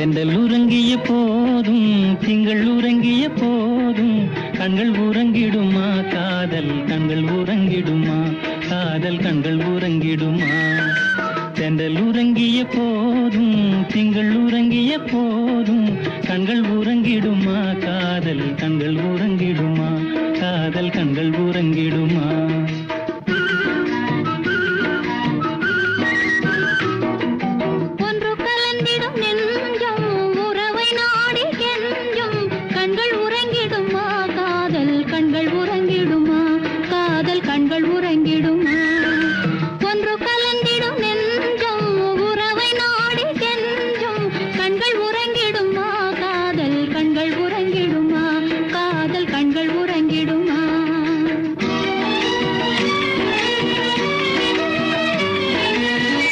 தென்றல் உறங்கிய போதும் திங்கள் உறங்கிய போதும் கண்கள் உறங்கிடுமா காதல் கண்கள் உறங்கிடுமா காதல் கண்கள் உறங்கிடுமா தென்றல் உறங்கிய போதும் திங்கள் உறங்கிய போதும் கண்கள் உறங்கிடுமா காதல் கண்கள் உறங்கிடுமா காதல் கண்கள் உறங்கிடுமா